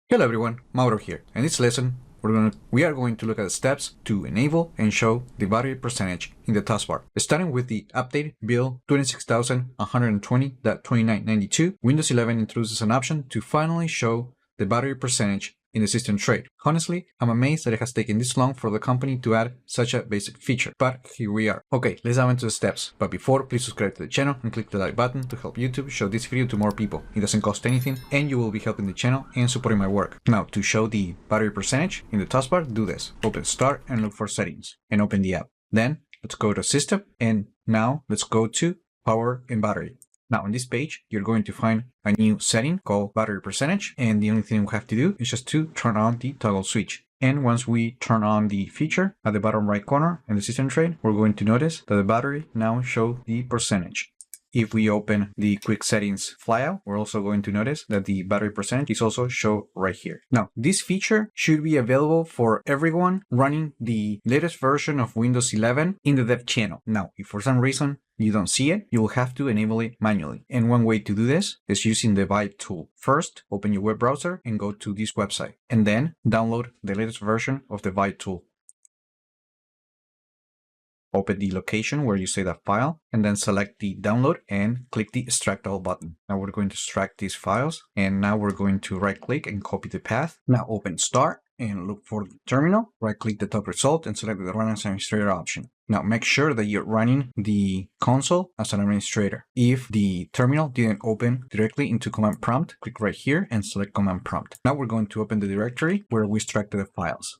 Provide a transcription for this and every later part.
Hello everyone, Mauro here. In this lesson, we are going to look at the steps to enable and show the battery percentage in the taskbar. Starting with the update build 26120.2992, Windows 11 introduces an option to finally show the battery percentage in the system tray. Honestly, I'm amazed that it has taken this long for the company to add such a basic feature, but here we are. Okay, let's dive into the steps. But before, please subscribe to the channel and click the like button to help YouTube show this video to more people. It doesn't cost anything and you will be helping the channel and supporting my work. Now, to show the battery percentage in the taskbar, do this. Open Start and look for Settings and open the app. Then, let's go to System and now let's go to Power and Battery. Now on this page, you're going to find a new setting called battery percentage, and the only thing we have to do is just to turn on the toggle switch. And once we turn on the feature at the bottom right corner in the system tray, we're going to notice that the battery now shows the percentage. If we open the quick settings flyout, we're also going to notice that the battery percentage is also shown right here. Now, this feature should be available for everyone running the latest version of Windows 11 in the dev channel. Now, if for some reason you don't see it, you will have to enable it manually. And one way to do this is using the vivetool. First, open your web browser and go to this website, and then download the latest version of the vivetool. Open the location where you save that file and then select the download and click the extract all button. Now we're going to extract these files and now we're going to right click and copy the path. Now open Start and look for the terminal, right click the top result and select the Run as Administrator option. Now make sure that you're running the console as an administrator. If the terminal didn't open directly into command prompt, click right here and select command prompt. Now we're going to open the directory where we extracted the files.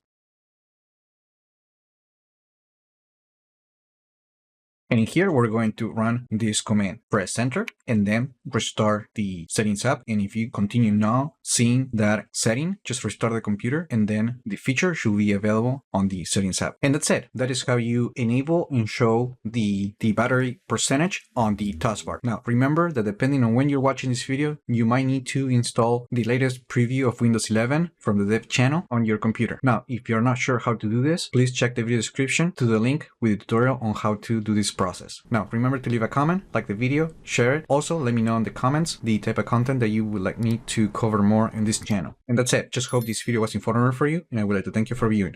And here we're going to run this command. Press enter and then restart the settings app. And if you continue now seeing that setting, just restart the computer and then the feature should be available on the settings app. And that's it. That is how you enable and show the battery percentage on the taskbar. Now remember that depending on when you're watching this video, you might need to install the latest preview of Windows 11 from the dev channel on your computer. Now, if you're not sure how to do this, please check the video description to the link with the tutorial on how to do this process. Now, remember to leave a comment, like the video, share it. Also, let me know in the comments the type of content that you would like me to cover more in this channel. And that's it. Just hope this video was informative for you, and I would like to thank you for viewing.